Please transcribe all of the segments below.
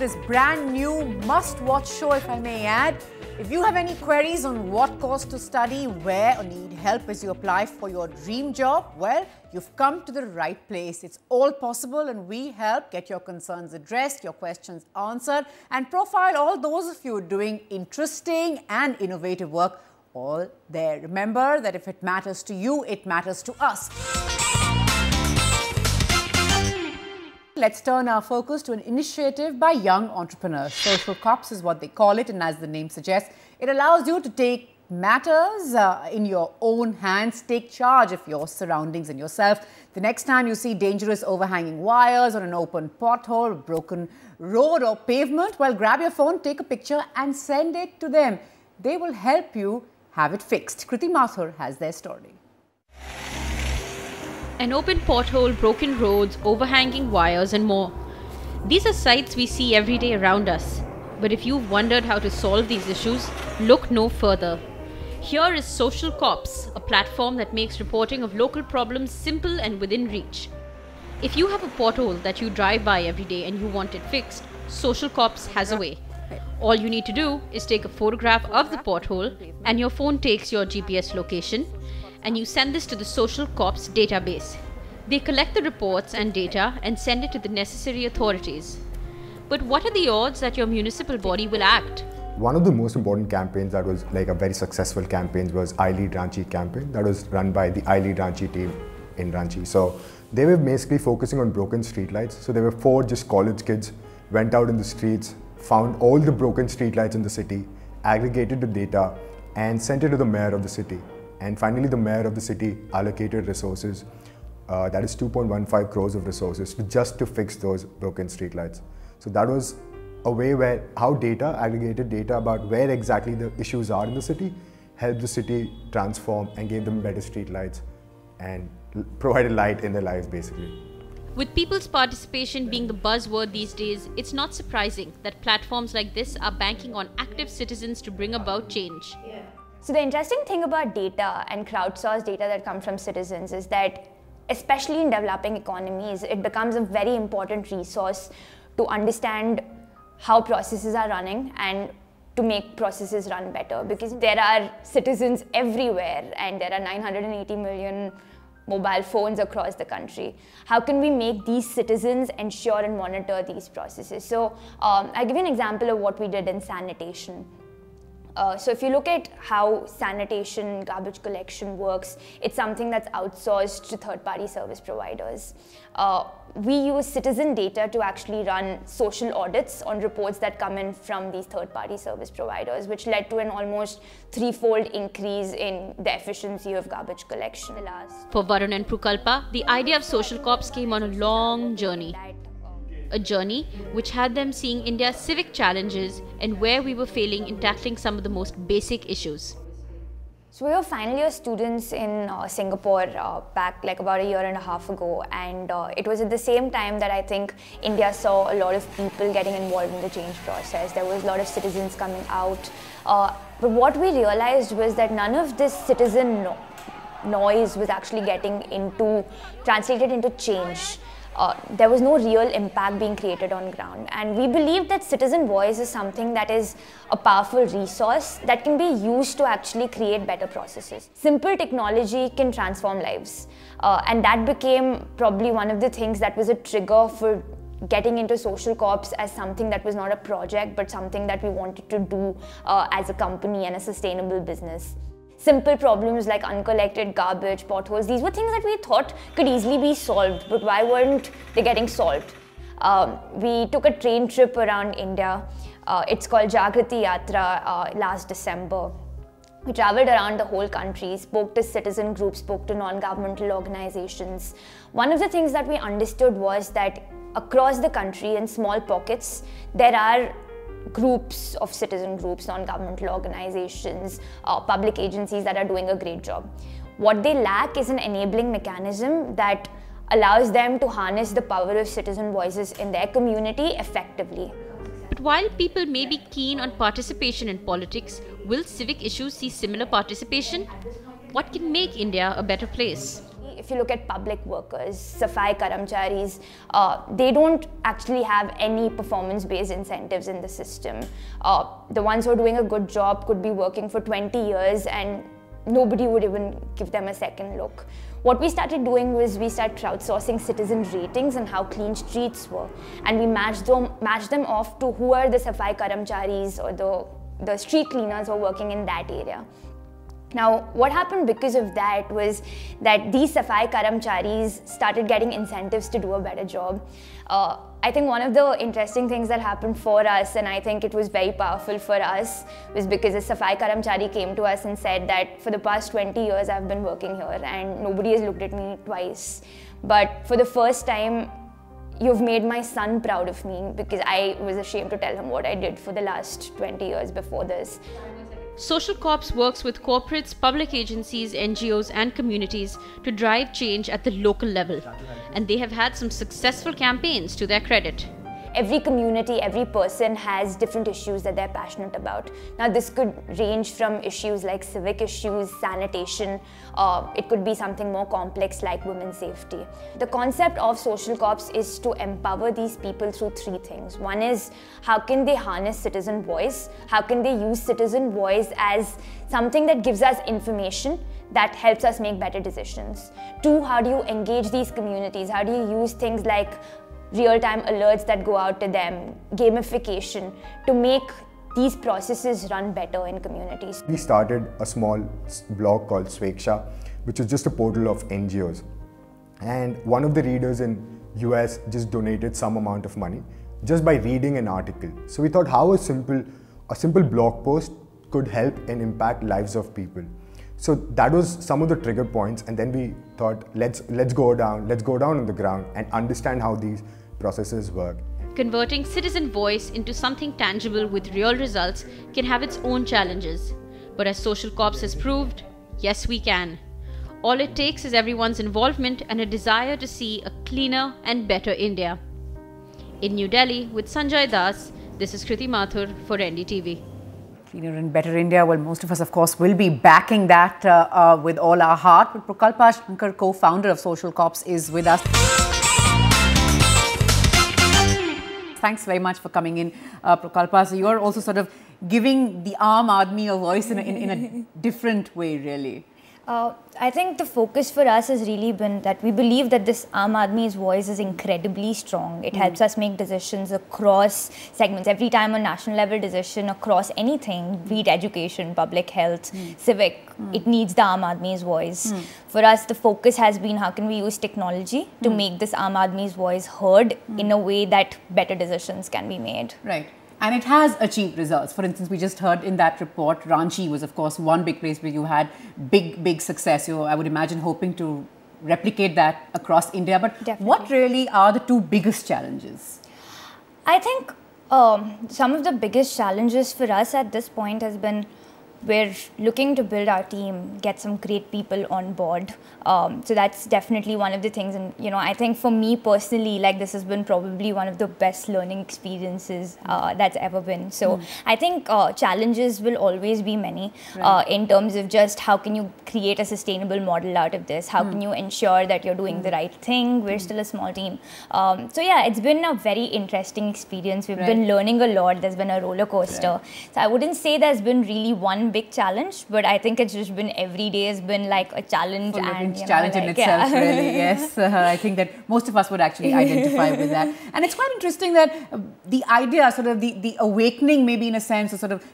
this brand new must-watch show, if I may add. If you have any queries on what course to study, where, or need help as you apply for your dream job, well, you've come to the right place. It's all possible, and we help get your concerns addressed, your questions answered, and profile all those of you doing interesting and innovative work all there. Remember that if it matters to you, it matters to us. Let's turn our focus to an initiative by young entrepreneurs. Social Cops is what they call it, and as the name suggests, it allows you to take matters in your own hands, take charge of your surroundings and yourself. The next time you see dangerous overhanging wires or an open pothole, broken road or pavement, well, grab your phone, take a picture and send it to them. They will help you have it fixed. Kriti Mathur has their story. An open pothole, broken roads, overhanging wires and more. These are sights we see every day around us. But if you've wondered how to solve these issues, look no further. Here is Social Cops, a platform that makes reporting of local problems simple and within reach. If you have a pothole that you drive by every day and you want it fixed, Social Cops has a way. All you need to do is take a photograph of the pothole and your phone takes your GPS location, and you send this to the Social Cops database. They collect the reports and data and send it to the necessary authorities. But what are the odds that your municipal body will act? One of the most important campaigns that was like a very successful campaign was I Lead Ranchi campaign that was run by the I Lead Ranchi team in Ranchi. So they were basically focusing on broken streetlights. So there were 4 just college kids, went out in the streets, found all the broken streetlights in the city, aggregated the data and sent it to the mayor of the city. And finally, the mayor of the city allocated resources, that is 2.15 crores of resources just to fix those broken streetlights. So that was a way where aggregated data about where exactly the issues are in the city, helped the city transform and gave them better streetlights and provided light in their lives basically. With people's participation being the buzzword these days, it's not surprising that platforms like this are banking on active citizens to bring about change. So the interesting thing about data and crowdsourced data that comes from citizens is that, especially in developing economies, it becomes a very important resource to understand how processes are running and to make processes run better, because there are citizens everywhere and there are 980 million mobile phones across the country. How can we make these citizens ensure and monitor these processes? So I'll give you an example of what we did in sanitation. So if you look at how sanitation, garbage collection works, it's something that's outsourced to third-party service providers. We use citizen data to actually run social audits on reports that come in from these third-party service providers, which led to an almost 3-fold increase in the efficiency of garbage collection. For Varun and Prukalpa, the idea of Social Cops came on a long journey. A journey which had them seeing India's civic challenges and where we were failing in tackling some of the most basic issues. So we were final year students in Singapore back like about a year and a half ago, and it was at the same time that I think India saw a lot of people getting involved in the change process. There was a lot of citizens coming out, but what we realized was that none of this citizen noise was actually getting translated into change. There was no real impact being created on ground, and we believe that citizen voice is something that is a powerful resource that can be used to actually create better processes. Simple technology can transform lives, and that became probably one of the things that was a trigger for getting into Social Cops as something that was not a project but something that we wanted to do as a company and a sustainable business. Simple problems like uncollected garbage, potholes, these were things that we thought could easily be solved, but why weren't they getting solved? We took a train trip around India. It's called Jagriti Yatra last December. We traveled around the whole country, spoke to citizen groups, spoke to non-governmental organizations. One of the things that we understood was that across the country in small pockets, there are groups of citizen groups, non-governmental organizations, public agencies that are doing a great job. What they lack is an enabling mechanism that allows them to harness the power of citizen voices in their community effectively. But while people may be keen on participation in politics, will civic issues see similar participation? What can make India a better place? if you look at public workers, Safai Karamcharis, they don't actually have any performance-based incentives in the system. The ones who are doing a good job could be working for 20 years and nobody would even give them a second look. What we started doing was we started crowdsourcing citizen ratings and how clean streets were. And we matched them off to who are the Safai Karamcharis or the street cleaners who are working in that area. Now, what happened because of that was that these Safai Karamcharis started getting incentives to do a better job. I think one of the interesting things that happened for us, and I think it was very powerful for us, was because a Safai Karamchari came to us and said that for the past 20 years I've been working here and nobody has looked at me twice. But for the first time, you've made my son proud of me, because I was ashamed to tell him what I did for the last 20 years before this. Social Corps works with corporates, public agencies, NGOs and communities to drive change at the local level. And they have had some successful campaigns to their credit. Every community, every person has different issues that they're passionate about. Now, this could range from issues like civic issues, sanitation, it could be something more complex like women's safety. The concept of social corps is to empower these people through three things. One is, how can they harness citizen voice? How can they use citizen voice as something that gives us information that helps us make better decisions? Two, how do you engage these communities? How do you use things like real-time alerts that go out to them, gamification, to make these processes run better in communities? We started a small blog called Sweksha, which is just a portal of NGOs. And one of the readers in US just donated some amount of money just by reading an article. So we thought how a simple blog post could help and impact lives of people. So that was some of the trigger points, and then we thought, let's go down on the ground and understand how these processes work. Converting citizen voice into something tangible with real results can have its own challenges. But as Social Corps has proved, yes we can. All it takes is everyone's involvement and a desire to see a cleaner and better India. In New Delhi with Sanjay Das, this is Kriti Mathur for NDTV. Cleaner and better India. Well, most of us, of course, will be backing that with all our heart. But Prakalpa Shankar, co-founder of Social Corps, is with us. Thanks very much for coming in, Prakalpa. So you're also sort of giving the Aam Aadmi a voice in a different way, really. I think the focus for us has really been that we believe that this Aam Aadmi's voice is incredibly strong. It helps us make decisions across segments. Every time a national level decision across anything, be it education, public health, civic, it needs the Aam Aadmi's voice. For us, the focus has been how can we use technology to make this Aam Aadmi's voice heard in a way that better decisions can be made. Right. And it has achieved results. For instance, we just heard in that report, Ranchi was, of course, one big place where you had big success. I would imagine hoping to replicate that across India. But Definitely. What really are the two biggest challenges? I think some of the biggest challenges for us at this point has been we're looking to build our team, get some great people on board. So that's definitely one of the things. And, I think for me personally, like this has been probably one of the best learning experiences that's ever been. So I think challenges will always be many in terms of just how can you create a sustainable model out of this? How can you ensure that you're doing the right thing? We're still a small team. So yeah, it's been a very interesting experience. We've been learning a lot. There's been a roller coaster. So I wouldn't say there's been really one big challenge, but I think it's just been every day has been like a challenge. And challenge in itself, really. Yes, I think that most of us would actually identify with that. And it's quite interesting that the idea, sort of the awakening, maybe in a sense, or sort of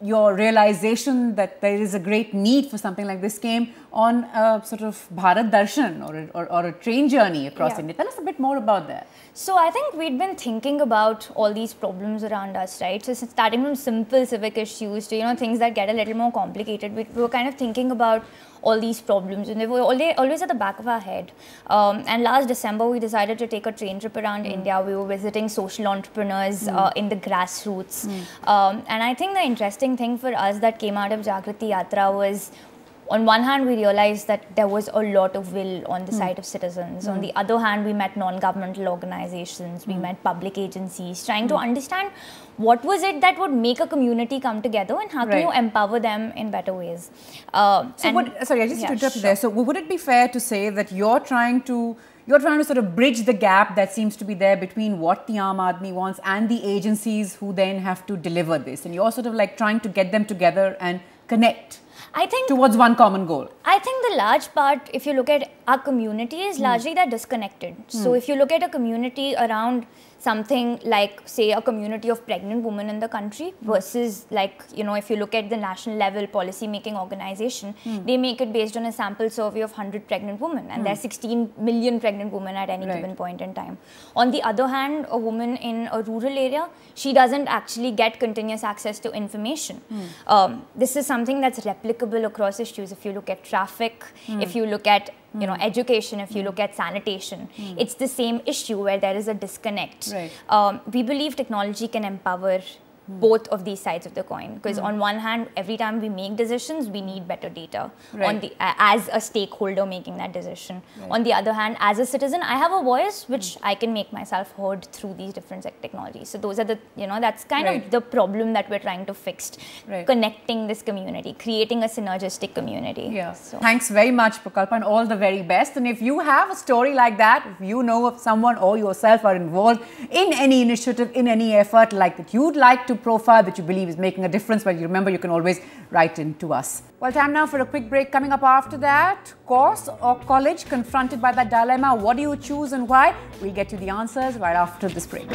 your realization that there is a great need for something like this came on a sort of Bharat Darshan or a train journey across India. Tell us a bit more about that. So I think we'd been thinking about all these problems around us, right? So starting from simple civic issues to, things that get a little more complicated, we were kind of thinking about all these problems and they were always at the back of our head. And last December, we decided to take a train trip around India. We were visiting social entrepreneurs in the grassroots. And I think the interesting thing for us that came out of Jagriti Yatra was on one hand, we realized that there was a lot of will on the side of citizens. On the other hand, we met non-governmental organizations, we met public agencies, trying to understand what was it that would make a community come together and how can you empower them in better ways. Sorry, I just interrupted there. So would it be fair to say that you're trying to sort of bridge the gap that seems to be there between what the Aam Aadmi wants and the agencies who then have to deliver this, and you're sort of like trying to get them together and connect towards one common goal? I think the large part, if you look at our community, is largely they're disconnected. So if you look at a community around something like, say, a community of pregnant women in the country versus, like, you know, if you look at the national level policy making organization, they make it based on a sample survey of 100 pregnant women, and there are 16 million pregnant women at any given point in time. On the other hand, a woman in a rural area, she doesn't actually get continuous access to information. This is something that's replicable across issues. If you look at traffic, if you look at education, if you look at sanitation, it's the same issue where there is a disconnect. We believe technology can empower both of these sides of the coin, because on one hand, every time we make decisions, we need better data on the as a stakeholder making that decision. On the other hand, as a citizen, I have a voice which I can make myself heard through these different technologies. So those are the, you know, that's kind of the problem that we're trying to fix, connecting this community, creating a synergistic community. So. Thanks very much, Prakalpa, and all the very best. And if you have a story like that, if you know of someone or yourself are involved in any initiative, in any effort like that you'd like to profile, that you believe is making a difference, well, you remember you can always write in to us. Well, time now for a quick break. Coming up after that, course or college? Confronted by that dilemma, what do you choose and why? We'll get you the answers right after this break.